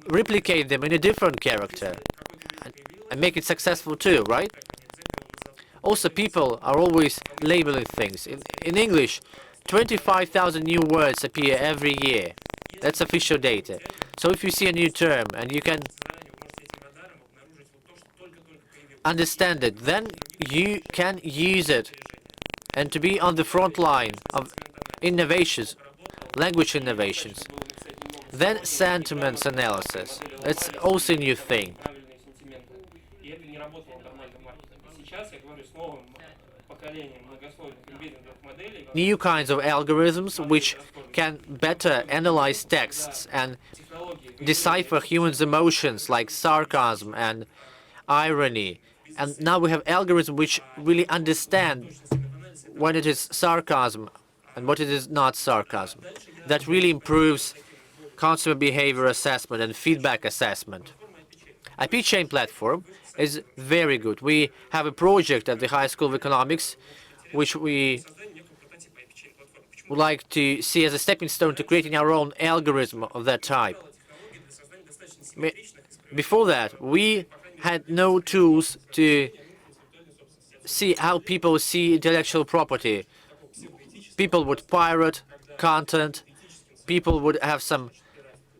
replicate them in a different character and make it successful too, right? Also, people are always labeling things. In English, 25,000 new words appear every year. That's official data. So if you see a new term and you can understand it, then you can use it and to be on the front line of innovations, language innovations. Then sentiments analysis. It's also a new thing. New kinds of algorithms which can better analyze texts and decipher humans' emotions like sarcasm and irony. And now we have algorithms which really understand when it is sarcasm and what it is not sarcasm. That really improves consumer behavior assessment and feedback assessment. IP chain platform is very good. We have a project at the High School of Economics which we would like to see as a stepping stone to creating our own algorithm of that type. Before that, we had no tools to see how people see intellectual property. People would pirate content. People would have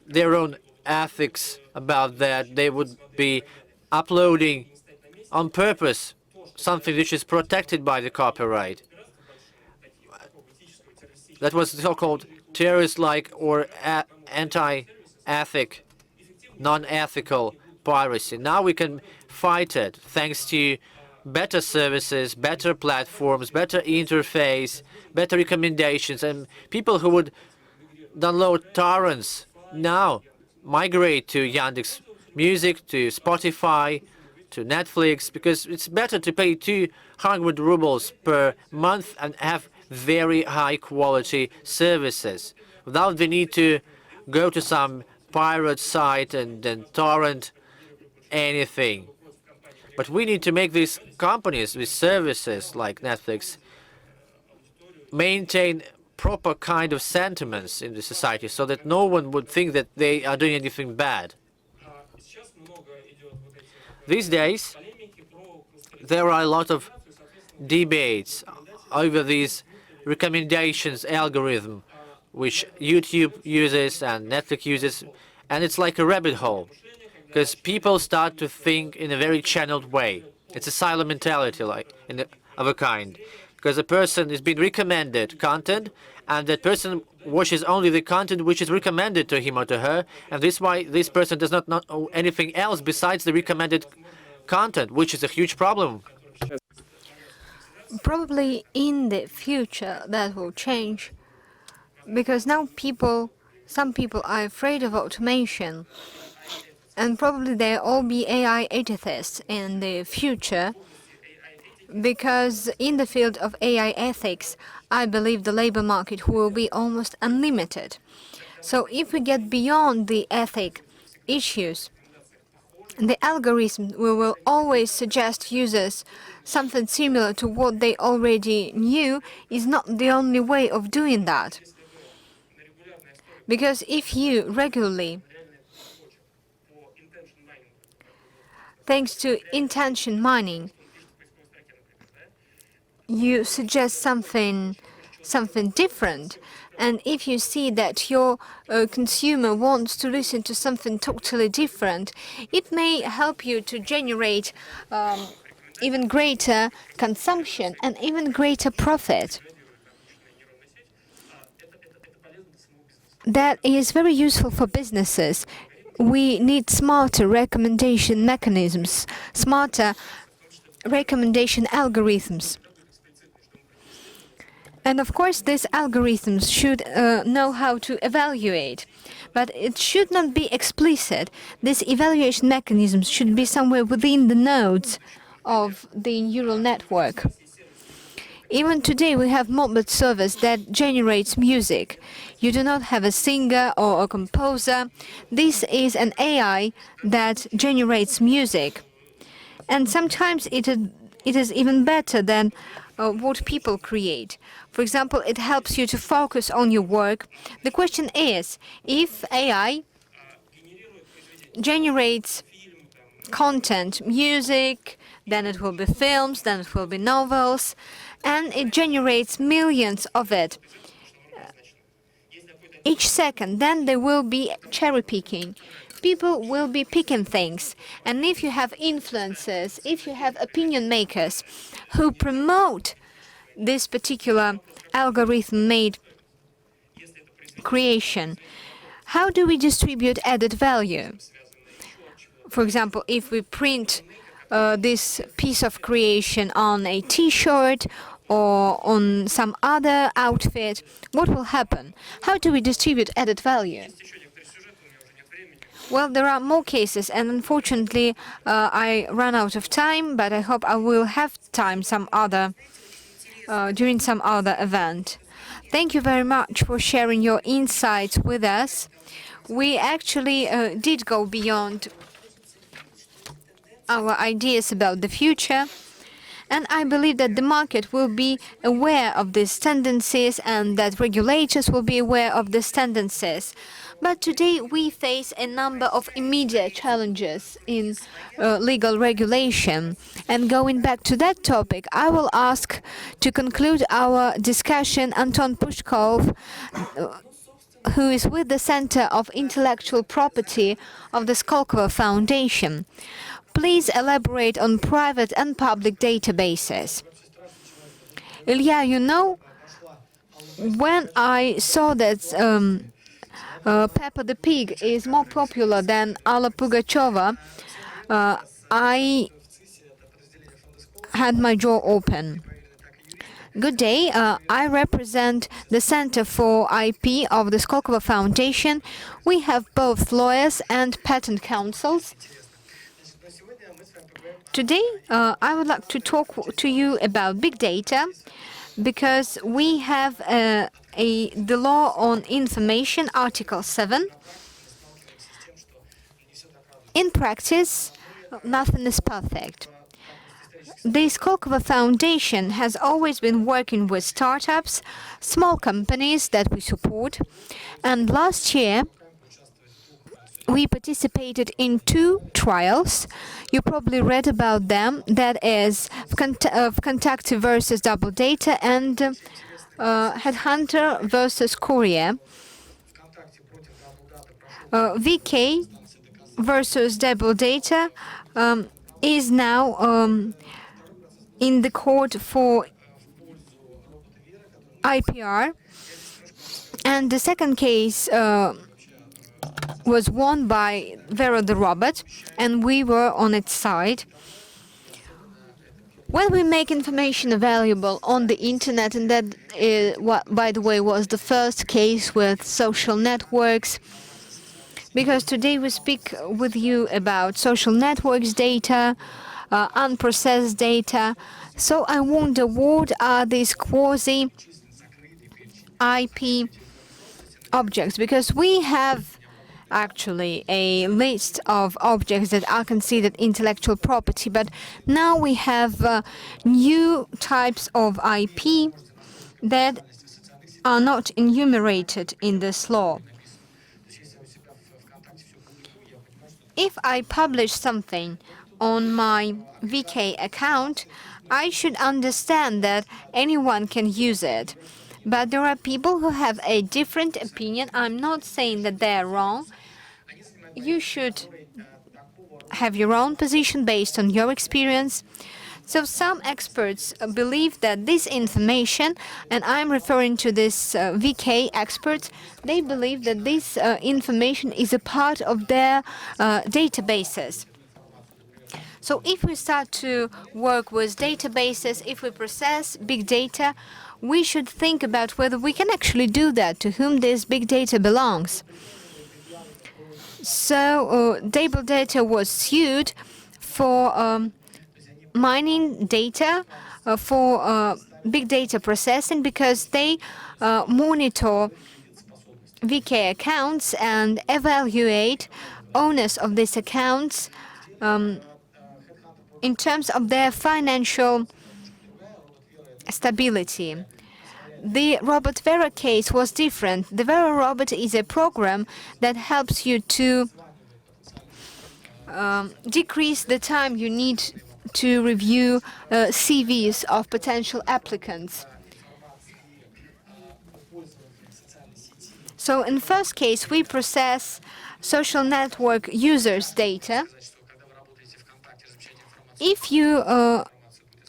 their own ethics about that. They would be uploading on purpose something which is protected by the copyright. That was so-called terrorist-like or anti-ethic, non-ethical piracy. Now we can fight it thanks to better services, better platforms, better interface, better recommendations, and people who would download torrents now migrate to Yandex Music, to Spotify, to Netflix, because it's better to pay 200 rubles per month and have very high quality services without the need to go to some pirate site and then torrent anything. But we need to make these companies with services like Netflix maintain proper kind of sentiments in the society so that no one would think that they are doing anything bad. These days, there are a lot of debates over these recommendations algorithm which YouTube uses and Netflix uses, and it's like a rabbit hole because people start to think in a very channeled way. It's a silo mentality of a kind, because a person is being recommended content and that person watches only the content which is recommended to him or to her, and this is why this person does not know anything else besides the recommended content, which is a huge problem. Probably in the future that will change, because now some people are afraid of automation, and probably there will all be AI atheists in the future, because in the field of AI ethics, I believe the labor market will be almost unlimited. So if we get beyond the ethic issues, the algorithm will always suggest users something similar to what they already knew is not the only way of doing that. Because if you regularly, thanks to intention mining, you suggest something different, and if you see that your consumer wants to listen to something totally different, it may help you to generate even greater consumption and even greater profit. That is very useful for businesses. We need smarter recommendation mechanisms, smarter recommendation algorithms. And of course, these algorithms should know how to evaluate, but it should not be explicit. These evaluation mechanisms should be somewhere within the nodes of the neural network. Even today, we have mobile service that generates music. You do not have a singer or a composer. This is an AI that generates music. And sometimes it is even better than what people create. For example, it helps you to focus on your work. The question is, if AI generates content, music, then it will be films, then it will be novels, and it generates millions of it each second, then there will be cherry picking. People will be picking things. And if you have influencers, if you have opinion makers who promote this particular algorithm-made creation, how do we distribute added value? For example, if we print this piece of creation on a T-shirt or on some other outfit, what will happen? How do we distribute added value? Well, there are more cases, and unfortunately, I ran out of time, but I hope I will have time during some other event. Thank you very much for sharing your insights with us. We actually did go beyond our ideas about the future, and I believe that the market will be aware of these tendencies and that regulators will be aware of these tendencies. But today we face a number of immediate challenges in legal regulation. And going back to that topic, I will ask to conclude our discussion Anton Pushkov, who is with the Center of Intellectual Property of the Skolkovo Foundation. Please elaborate on private and public databases. Ilya, you know, when I saw that Peppa the Pig is more popular than Alla Pugacheva, I had my jaw open. Good day. I represent the Center for IP of the Skolkovo Foundation. We have both lawyers and patent counsels. Today, I would like to talk to you about big data because we have the law on information, Article 7. In practice, nothing is perfect. The Skolkovo Foundation has always been working with startups, small companies that we support, and last year we participated in 2 trials. You probably read about them. That is Vkontakte versus Double Data and Headhunter versus Courier. VK versus Double Data is now in the court for IPR, and the second case was won by Vero the Robot, and we were on its side. When we make information available on the internet, and that, by the way, was the first case with social networks, because today we speak with you about social networks data, unprocessed data. So I wonder, what are these quasi-IP objects? Because we have actually a list of objects that are considered intellectual property, but now we have new types of IP that are not enumerated in this law. If I publish something on my VK account, I should understand that anyone can use it. But there are people who have a different opinion. I'm not saying that they're wrong. You should have your own position based on your experience. So some experts believe that this information, and I'm referring to this VK experts, they believe that this information is a part of their databases. So if we start to work with databases, if we process big data, we should think about whether we can actually do that, to whom this big data belongs. So Double Data was sued for mining data for big data processing because they monitor VK accounts and evaluate owners of these accounts in terms of their financial stability. The Robot Vera case was different. The Vera Robot is a program that helps you to decrease the time you need to review CVs of potential applicants. So in first case, we process social network users' data. If you are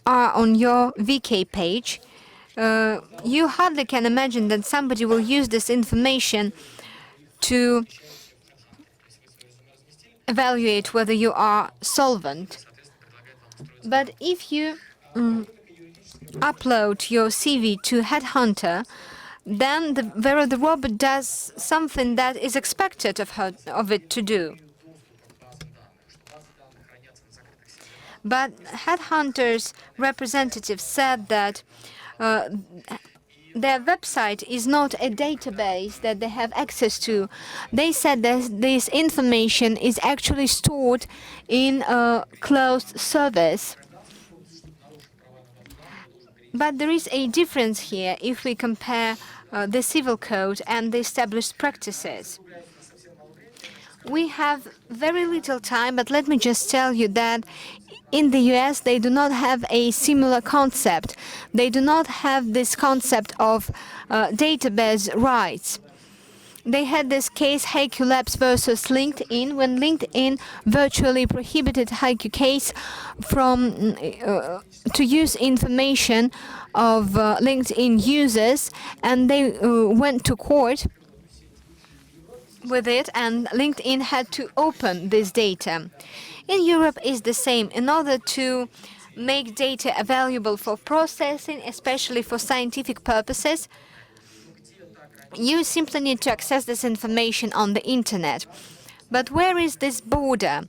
on your VK page, you hardly can imagine that somebody will use this information to evaluate whether you are solvent. But if you upload your CV to Headhunter, then the robot does something that is expected of it to do. But Headhunter's representative said that their website is not a database that they have access to. They said that this information is actually stored in a closed service. But there is a difference here if we compare the civil code and the established practices. We have very little time, but let me just tell you that in the US, they do not have a similar concept. They do not have this concept of database rights. They had this case, HiQ Labs versus LinkedIn, when LinkedIn virtually prohibited HiQ case from to use information of LinkedIn users, and they went to court with it, and LinkedIn had to open this data. In Europe is the same. In order to make data available for processing, especially for scientific purposes, you simply need to access this information on the internet. But where is this border?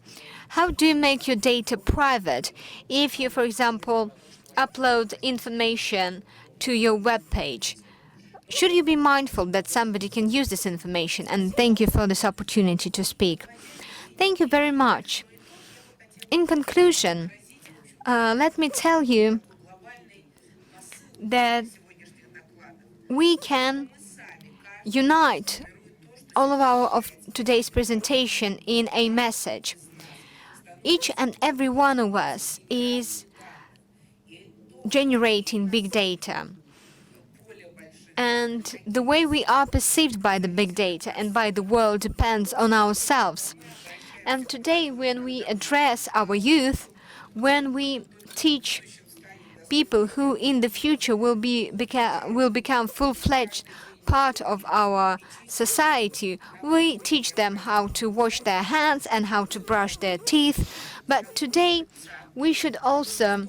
How do you make your data private if you, for example, upload information to your web page? Should you be mindful that somebody can use this information? And thank you for this opportunity to speak. Thank you very much. In conclusion, let me tell you that we can unite all of today's presentation in a message. Each and every one of us is generating big data. And the way we are perceived by the big data and by the world depends on ourselves. And today, when we address our youth, when we teach people who in the future will become full-fledged part of our society, we teach them how to wash their hands and how to brush their teeth. But today, we should also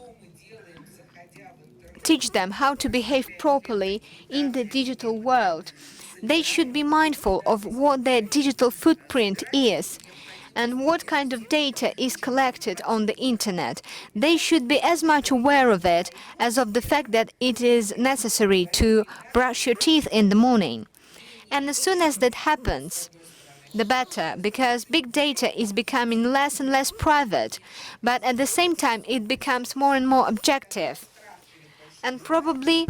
teach them how to behave properly in the digital world. They should be mindful of what their digital footprint is and what kind of data is collected on the internet. They should be as much aware of it as of the fact that it is necessary to brush your teeth in the morning. And as soon as that happens, the better, because big data is becoming less and less private, but at the same time it becomes more and more objective. And probably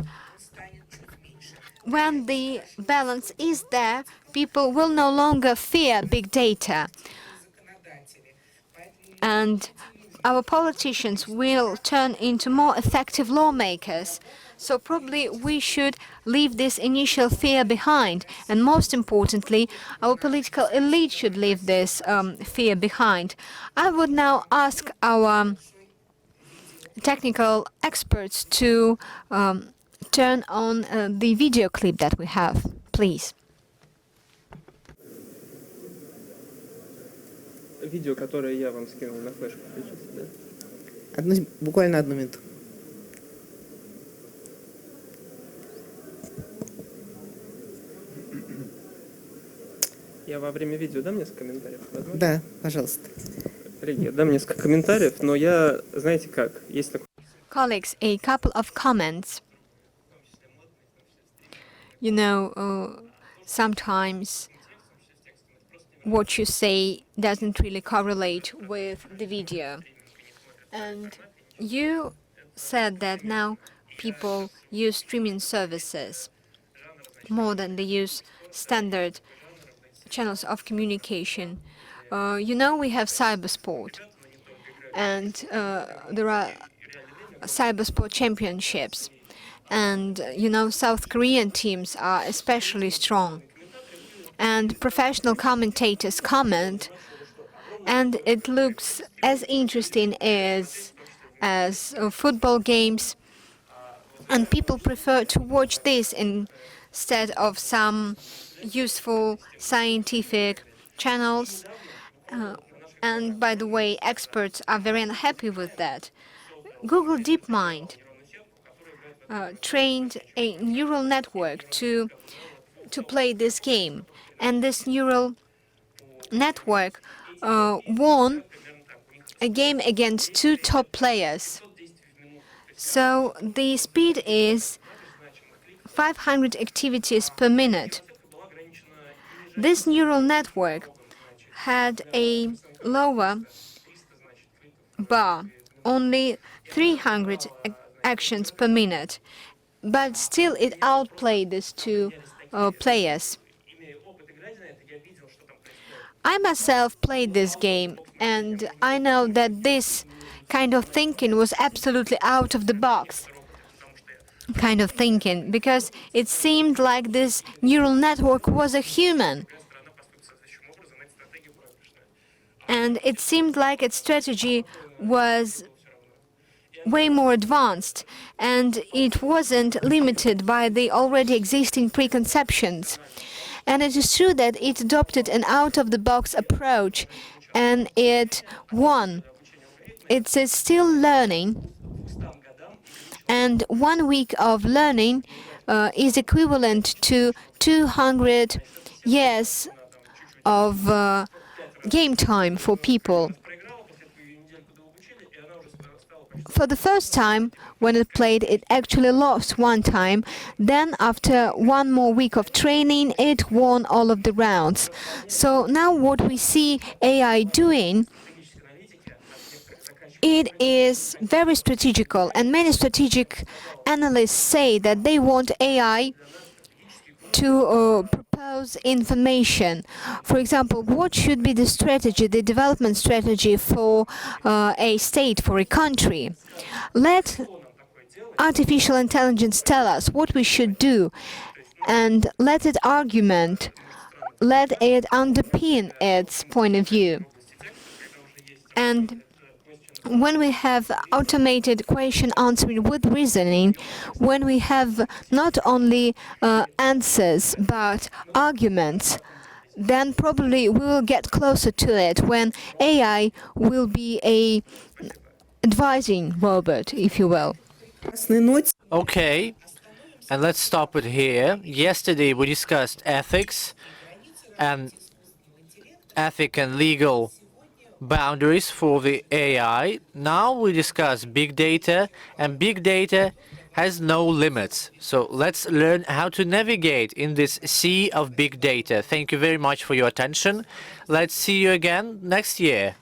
when the balance is there, people will no longer fear big data. And our politicians will turn into more effective lawmakers. So probably we should leave this initial fear behind. And most importantly, our political elite should leave this fear behind. I would now ask our technical experts to turn on the video clip that we have, please. Видео, которое я вам скинул на флешку, включите, да? Буквально одну минуту. Я во время видео дам несколько комментариев? Возможно? Да, пожалуйста. Коллеги, я дам несколько комментариев, но я, знаете как, есть такой... Colleagues, a couple of comments. You know, sometimes what you say doesn't really correlate with the video. And you said that now people use streaming services more than they use standard channels of communication. You know, we have cybersport, and there are cybersport championships. And, you know, South Korean teams are especially strong. And professional commentators comment, and it looks as interesting as football games. And people prefer to watch this instead of some useful scientific channels. And by the way, experts are very unhappy with that. Google DeepMind trained a neural network to play this game, and this neural network won a game against two top players. So the speed is 500 activities per minute. This neural network had a lower bar, only 300 actions per minute, but still it outplayed these two players. I myself played this game, and I know that this kind of thinking was absolutely out of the box kind of thinking, because it seemed like this neural network was a human. And it seemed like its strategy was way more advanced, and it wasn't limited by the already existing preconceptions. And it is true that it adopted an out-of-the-box approach, and it won. It's still learning, and 1 week of learning is equivalent to 200 years of game time for people. For the first time, when it played, it actually lost one time. Then, after one more week of training, it won all of the rounds. So now what we see AI doing, it is very strategical, and many strategic analysts say that they want AI to propose information. For example, what should be the strategy, the development strategy for a state, for a country? Let artificial intelligence tell us what we should do, and let it argument, let it underpin its point of view. And when we have automated question answering with reasoning, when we have not only answers but arguments, then probably we will get closer to it, when AI will be a advising robot, if you will. Okay, and let's stop it here. Yesterday we discussed ethics and legal boundaries for the AI. Now we discuss big data, and big data has no limits. So let's learn how to navigate in this sea of big data. Thank you very much for your attention. Let's see you again next year.